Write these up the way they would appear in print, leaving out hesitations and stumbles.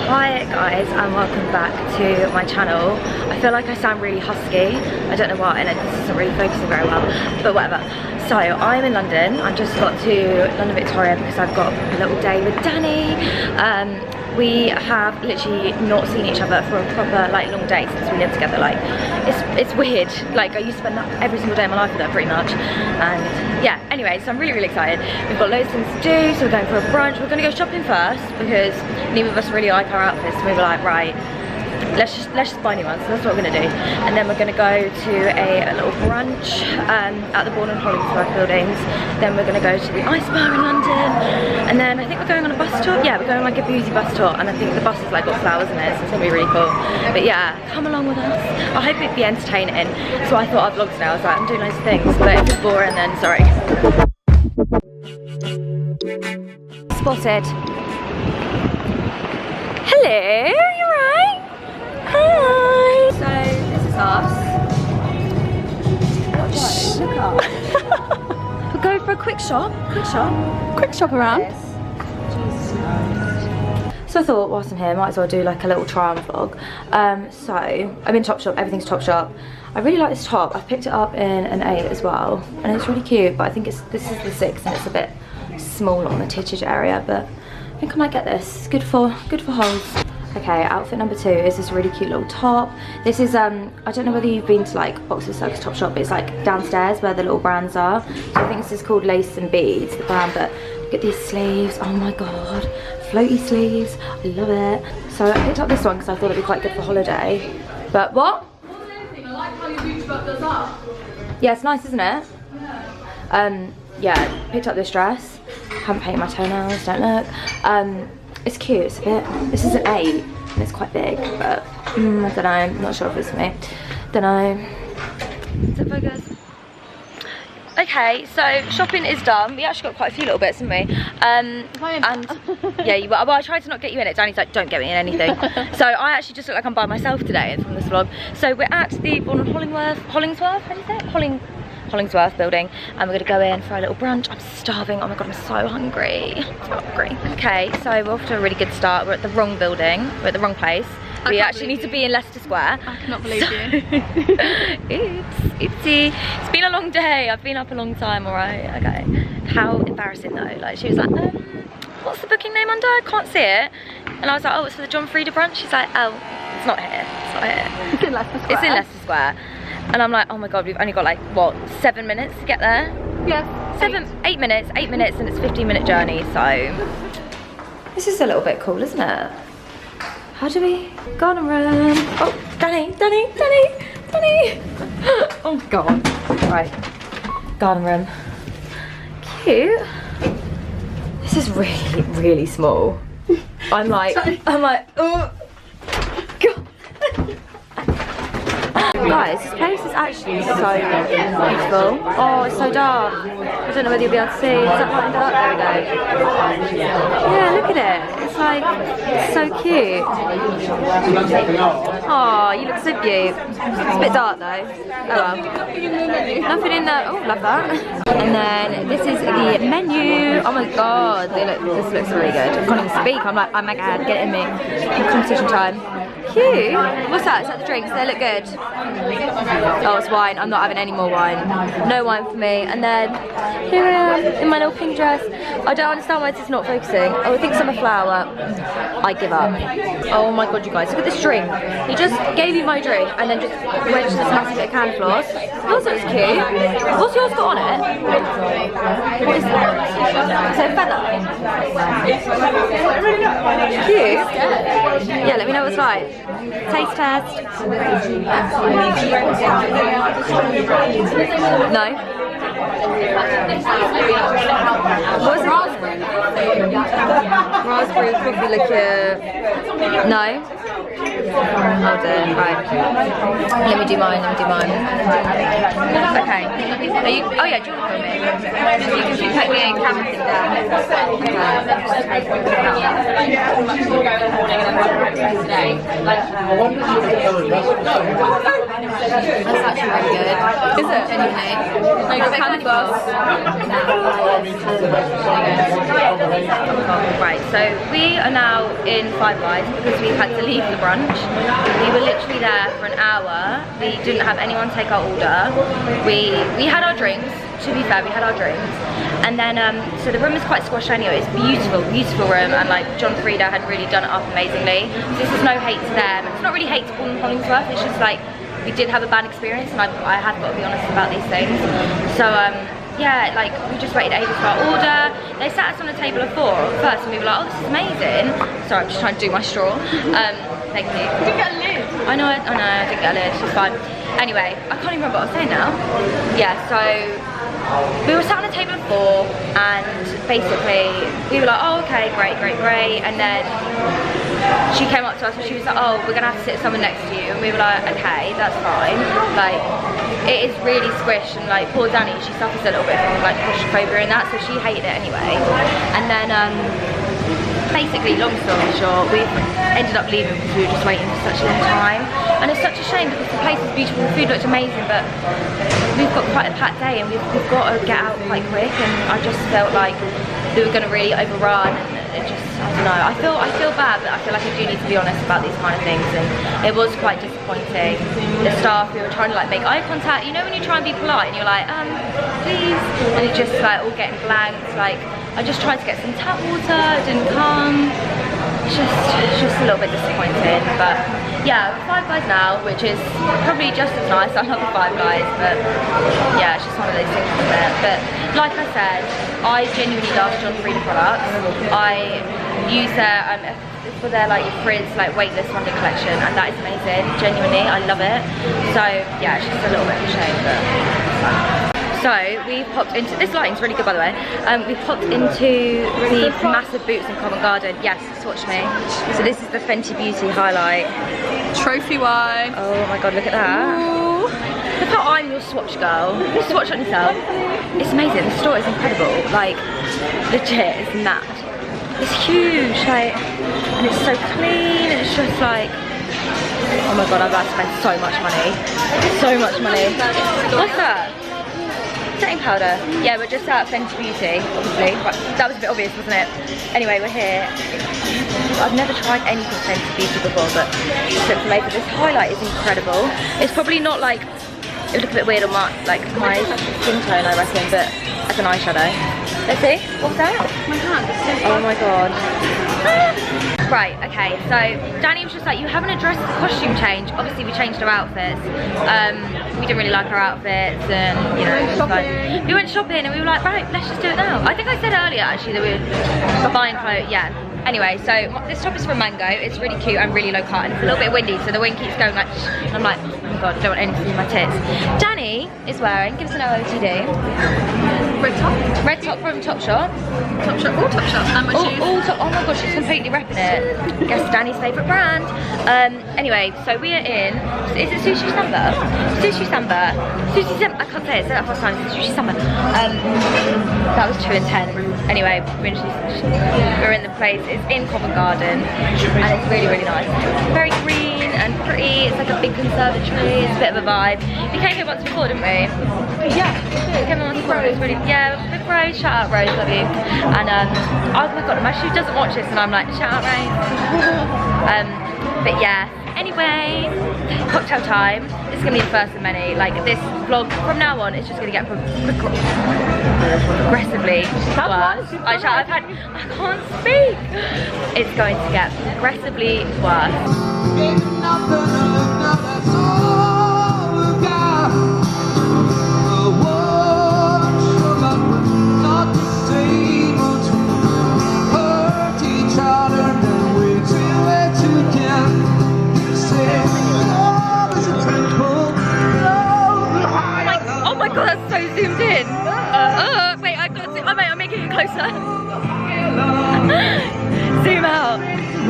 Hi guys, and welcome back to my channel. I feel like I sound really husky. I don't know why, and this isn't really focusing very well, but whatever. So I'm in London. I just got to London Victoria because I've got a little day with Dannie. We have literally not seen each other for a proper like long day since we lived together. Like it's weird. Like I used to spend every single day of my life with her pretty much. And yeah, anyway, so I'm really excited. We've got loads of things to do, so we're going for a brunch. We're gonna go shopping first because neither of us really like our outfits. So we were like, right, let's just buy new ones. So that's what we're gonna do. And then we're gonna go to a little brunch at the Bourne and Hollingsworth buildings. Then we're gonna go to the Ice Bar in London. And then I think we're going on a bus tour. Yeah, we're going on like a boozy bus tour. And I think the bus has like got flowers in it, so it's gonna be really cool. But yeah, come along with us. I hope it'd be entertaining. So I thought I'd vlog today. I was like, I'm doing loads of things. But if it's boring, then sorry. Spotted. Hello, you right? Hi! So, this is us. Look up. We'll go for a quick shop. Quick shop around. So I thought, whilst I'm here, I might as well do like a little try on vlog. So, I'm in Topshop, everything's Topshop. I really like this top. I've picked it up in an 8 as well. And it's really cute, but I think this is the 6 and it's a bit small on the tittage area, but I think I might get this. It's good for holes. Okay, outfit number 2 is this really cute little top. This is, I don't know whether you've been to like Boxers Circus Topshop, but it's like downstairs where the little brands are. So I think this is called Lace and Beads, the brand, but look at these sleeves. Oh my God, floaty sleeves, I love it. So I picked up this one because I thought it'd be quite good for holiday. But what? I like how your booty butt does up. Yeah, it's nice, isn't it? Yeah. Yeah, picked up this dress. Haven't painted my toenails, don't look. It's cute, it's a bit, this is an 8 and it's quite big, but I don't know, I'm not sure if it's for me. Don't know. Is it focus? Okay, so shopping is done. We actually got quite a few little bits, didn't we? And yeah, well, I tried to not get you in it. Danny's like, don't get me in anything. So I actually just look like I'm by myself today from this vlog. So we're at the Bourne and Hollingsworth, how do you say it? Hollingsworth building, and we're gonna go in for a little brunch. I'm starving. Oh my God, I'm so hungry. So hungry. Okay, so we're off to a really good start. We're at the wrong building. We're at the wrong place. We actually need to be in Leicester Square. I cannot believe you. Oopsie. It's been a long day. I've been up a long time, alright? Okay. How embarrassing though. Like she was like, what's the booking name under? I can't see it. And I was like, oh, it's for the John Frieda brunch. She's like, oh, it's not here. It's not here. It's in Leicester Square. It's in Leicester Square. And I'm like, oh my God, we've only got like, what, 7 minutes to get there? Yes. 8 minutes, and it's a 15-minute journey, so. This is a little bit cool, isn't it? How do we? Garden room. Oh, Dannie. Oh God. Right, garden room. Cute. This is really, really small. I'm like, oh. God. Guys, this place is actually so beautiful. Oh, it's so dark. I don't know whether you'll be able to see. Is that lighting dark? There we go. Yeah, look at it. It's like, it's so cute. Oh, you look so cute. It's a bit dark though. Oh well. Nothing in there. Oh, love that. And then this is the menu. Oh my God, this looks really good. I can't even speak. I'm like, oh my God, get it in me. Competition time. Cute. What's that? Is that the drinks? They look good. Oh, it's wine. I'm not having any more wine. No wine for me. And then here I am in my little pink dress. I don't understand why this is not focusing. Oh, I think summer flower. I give up. Oh my God, you guys, look at this drink. He just gave me my drink and then just went to this massive bit of can floss. Yours looks cute. What's yours got on it? What is that? Is it a feather? Cute. Yeah, let me know what it's like. Taste test. No. What is it? Raspberry coffee liqueur. No. Oh dear. Right. Let me do mine. Okay. Are you? Oh yeah. Do you want to film me? You can put me in camera thing down. Okay. breakfast today. Like, that's actually really good. Is it? Genuinely. Like, the candy bus. Right, so we are now in Five Guys because we've had to leave the brunch. We were literally there for an hour. We didn't have anyone take our order. We had our drinks. To be fair, we had our drinks. And then, so the room is quite squashed anyway. It's beautiful, beautiful room. And like John Frieda had really done it up amazingly. So this is no hate to them. It's not really hate to Paul and Hollingsworth. It's just like, we did have a bad experience and I have got to be honest about these things. So, yeah, like we just waited ages for our order. They sat us on a table of 4 first and we were like, oh, this is amazing. Sorry, I'm just trying to do my straw. Thank you. You didn't get a lid. I know, I didn't get a lid, it's fine. Anyway, I can't even remember what I was saying now. Yeah, so we were sat on a table of 4 and basically we were like, oh, okay, great. And then she came up to us and she was like, oh, we're gonna have to sit someone next to you. And we were like, okay, that's fine. Like, it is really squish and like poor Dannie, she suffers a little bit from like claustrophobia and that, so she hated it anyway. And then basically, long story short, we ended up leaving because we were just waiting for such a long time. And it's such a shame because the place is beautiful, the food looked amazing, but we've got quite a packed day and we've got to get out quite quick, and I just felt like we were going to really overrun. And it just, I don't know, I feel bad, but I feel like I do need to be honest about these kind of things, and it was quite disappointing. The staff, we were trying to like make eye contact, you know when you try and be polite and you're like, please, and you're just like all getting blanked. Like, I just tried to get some tap water, it didn't come. It's just a little bit disappointing, but yeah, Five Guys now, which is probably just as nice. I love the Five Guys, but yeah, it's just one of those things, isn't it? But like I said, I genuinely love John Frieda products. I use their for their like Frizz like weightless London collection, and that is amazing. Genuinely, I love it. So yeah, it's just a little bit of a shame, but it's fine. So we popped into, this lighting's really good by the way, we popped into the massive boots in Covent Garden. Yes, swatch me. So this is the Fenty Beauty highlight. Trophy wife. Oh my god, look at that. Ooh. Look how I'm your swatch girl. You swatch on yourself. It's amazing, the store is incredible. Like, legit, it's mad. It's huge, like, and it's so clean, and it's just like, oh my god, I'm about to spend so much money. So much money. What's that? Setting powder. Yeah, we're just at Fenty Beauty, obviously. Right, that was a bit obvious, wasn't it? Anyway, we're here. I've never tried anything Fenty Beauty before, but look for later. This highlight is incredible. It's probably not like, it would look a bit weird on my skin tone, I reckon, but as an eyeshadow. Let's see. What's that? My hand. Oh my god. Right, okay, so Dannie was just like, you haven't addressed the costume change. Obviously we changed our outfits. We didn't really like our outfits, and you know, it was like, we went shopping and we were like, right, let's just do it now. I think I said earlier actually that we were buying clothes, yeah. Anyway, so this top is from Mango. It's really cute and really low cut, and it's a little bit windy, so the wind keeps going like, and I'm like, oh my god, I don't want anything to see my tits. Dannie is wearing, give us an OOTD. Red top. Red top from Topshop. Topshop, all Topshop. And my shoes. Oh my gosh, she's completely repping it. Guess Dannie's favourite brand. Anyway, so we are in, is it Sushi Samba? Sushi Samba. Sushi Samba, I can't say it, say that first time, it's Sushi Samba. That was too intense. Anyway, we're in the place, it's in Covent Garden, and it's really, really nice. It's very green and pretty, it's like a big conservatory, it's a bit of a vibe. We came here once before, didn't we? Yeah. We came here once before, it was really, yeah, Big Rose, shout out Rose, love you. And oh my god, she doesn't watch this, and I'm like, shout out Rose. But yeah, anyway, cocktail time. This is gonna be the first of many. Like, this vlog from now on, it's just gonna get progressively worse. I can't speak. It's going to get progressively worse. Oh my god, that's so zoomed in. Wait, I can't see. Oh wait, I'm making it closer. Zoom out.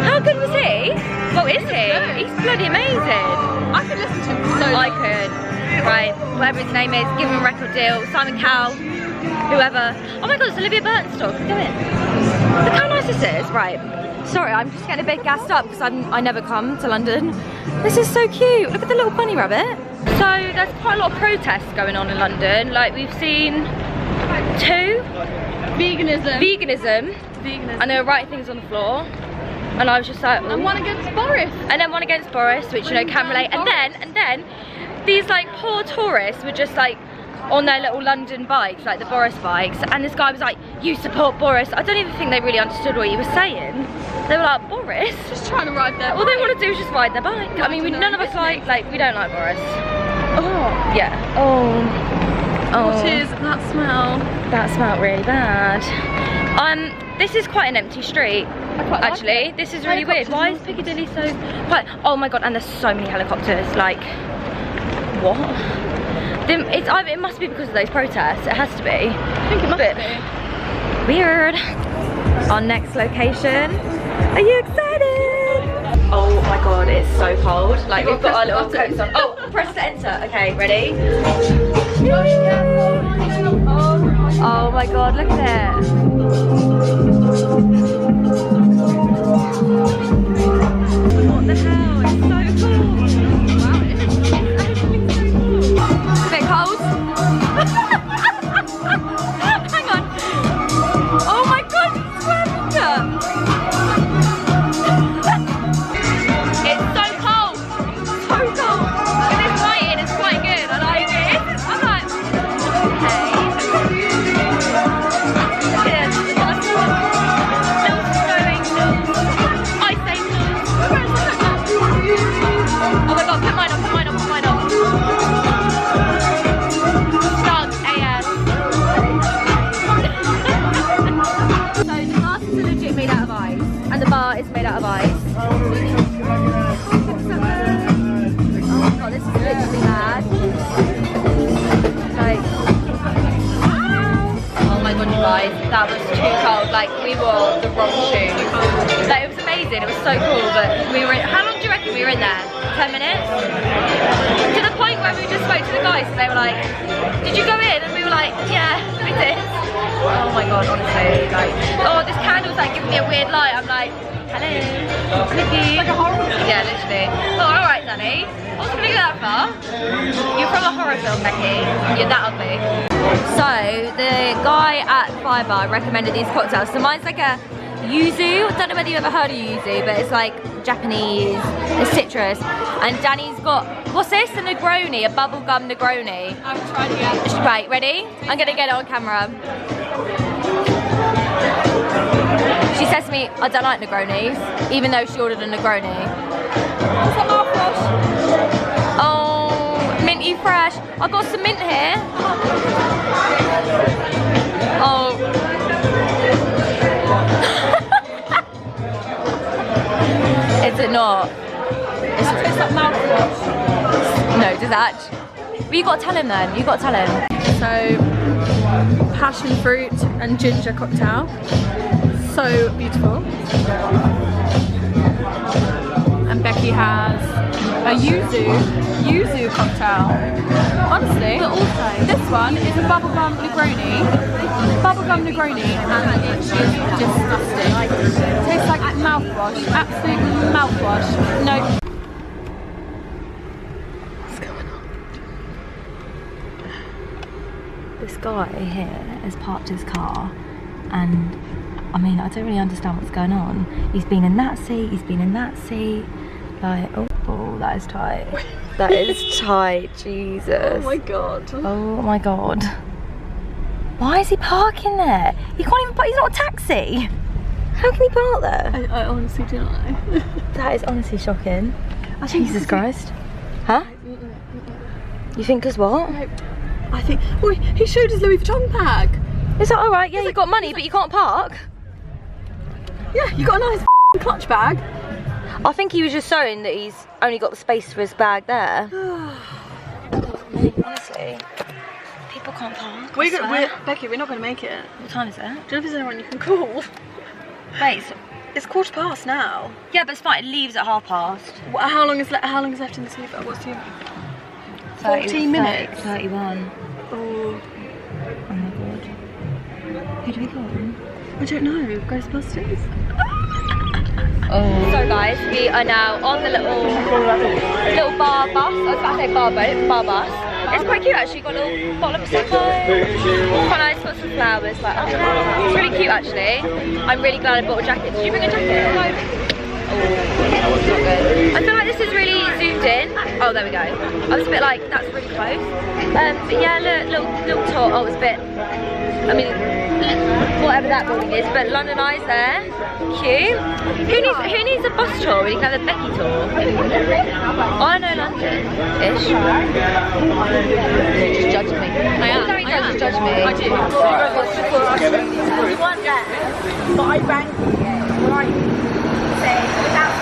How good was he? What is he? He's bloody amazing. I could listen to him so long. I could. Right, whatever his name is, give him a record deal. Simon Cowell, whoever. Oh my god, it's Olivia Burton's dog. Look at it. Look how nice this is. Right. Sorry, I'm just getting a bit gassed up because I never come to London. This is so cute. Look at the little bunny rabbit. So there's quite a lot of protests going on in London. Like we've seen 2. Veganism. And they were writing things on the floor. And I was just like, ooh. And one against Boris. And then one against Boris, which you know can relate. And then these like poor tourists were just like on their little London bikes, like the Boris bikes, and this guy was like, you support Boris. I don't even think they really understood what he was saying. They were like, Boris? Just trying to ride their bike. All they want to do is just ride their bike. I mean, none of us like, we don't like Boris. Oh. Yeah. Oh. What is that smell? That smelled really bad. This is quite an empty street. Actually, this is really weird. Why is Piccadilly so quiet? Oh my god, and there's so many helicopters. Like, what? It must be because of those protests. It has to be. I think it must be. Weird. Our next location. Are you excited? Oh my god, it's so cold. Like we've got our little coats on. Oh, press to enter. Okay, ready? Oh my god, look at it. What the hell? It's so cool. Wow, it is. Bit cold. Hang on. Oh my god, it's sweating. It's so cold. So cold. With this lighting, it's quite good. I like it. I'm like, okay. Cheers. Oh my god, put mine on, put mine on, put mine on. Start AS. So the glasses are legit made out of ice, and the bar is made out of ice. Oh my god, this is literally mad. Like, oh my god, you guys, that was too cold. Like, we wore the wrong shoes. Like, it was amazing, it was so cool, but we were in, how long do you reckon we were in there? 10 minutes? To the point where we just spoke to the guys and they were like, did you go in? And we were like, yeah, we did. Oh my god, honestly, like, oh, this candle's like giving me a weird light. I'm like, hello, Nicky. Like a horror film. Yeah, literally. Oh, alright, Danny. I wasn't gonna go that far. You're from a horror film, Becky. You're that ugly. So, the guy at Fiber recommended these cocktails. So mine's like a yuzu. I don't know whether you've ever heard of yuzu, but it's like Japanese, it's citrus. And Danny's got, what's this? A Negroni, a bubblegum Negroni. I've tried it again. Right, ready? I'm gonna get it on camera. She says to me, I don't like Negronis, even though she ordered a Negroni. What's that mouthwash? Oh, minty fresh. I've got some mint here. Oh. Is it not? It's that mouthwash. No, does that? Well, you got to tell him then. You got to tell him. So, passion fruit and ginger cocktail. So beautiful. And Becky has a yuzu cocktail. Honestly, but also this one is a bubblegum Negroni. Bubblegum Negroni, and it is disgusting. It tastes like mouthwash. Absolute mouthwash. No. What's going on? This guy here has parked his car, and I mean, I don't really understand what's going on. He's been in that seat, he's been in that seat. Like, oh, that is tight. That is tight, Jesus. Oh my god. Oh my god. Why is he parking there? He can't even park, he's not a taxi. How can he park there? I honestly do not know. That is honestly shocking. Jesus Christ. Huh? You think as what? I think, oh, he showed his Louis Vuitton bag. Is that alright? Yeah, you've got money, but you can't park. Yeah, you got a nice clutch bag. I think he was just showing that he's only got the space for his bag there. Honestly, people can't park. Becky, we're not going to make it. What time is it? Do you know if there's anyone you can call? Wait, so, It's 1:15 now. yeah, but it's fine. It leaves at 10:30. How long is left in the sleeper? What's the 14 minutes? 31. Oh, Oh my god. Who do we call? I don't know. Ghostbusters? So guys, we are now on the little bar bus. I was about to say bar boat, bar bus. It's quite cute actually. Got a little bottle of Prosecco. Quite nice. Got some flowers. Like, oh, it's really cute actually. I'm really glad I bought a jacket. Did you bring a jacket? No. Oh, not good. I feel like this is really zoomed in. Oh, there we go. I was a bit like, that's really close. But yeah, little tour. Oh, it was a bit. I mean, whatever that building is, but London Eye's there. Cute. Who needs a bus tour when you can have a Beckie tour? I know London-ish. Just judge me. I am. Just judge me. I do. You weren't there, but I rang you like saying without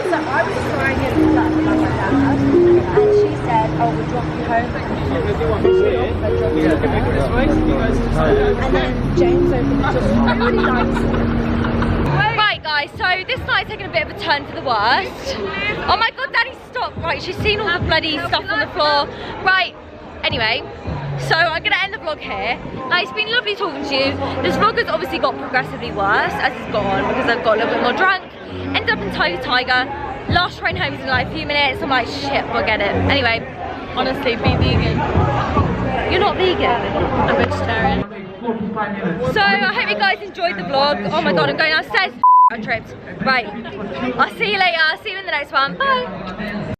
so I was trying it with my dad, and she said, "Oh, we'll drop you home." And then James opened the door. Really nice. Right guys, so this night's taking a bit of a turn for the worst. Oh my god, Danny, stop. Right, she's seen all the bloody stuff on the floor. Right, anyway, so I'm gonna end the vlog here. Now, it's been lovely talking to you. This vlog has obviously got progressively worse as it's gone because I've got a little bit more drunk. Ended up in Tiger. Last train home is in like a few minutes. I'm like, shit, forget it. Anyway, Honestly, be vegan. you're not vegan. I'm vegetarian. So I hope you guys enjoyed the vlog. Oh my god, I'm going downstairs. I tripped. Right, I'll see you later. I'll see you in the next one. Bye.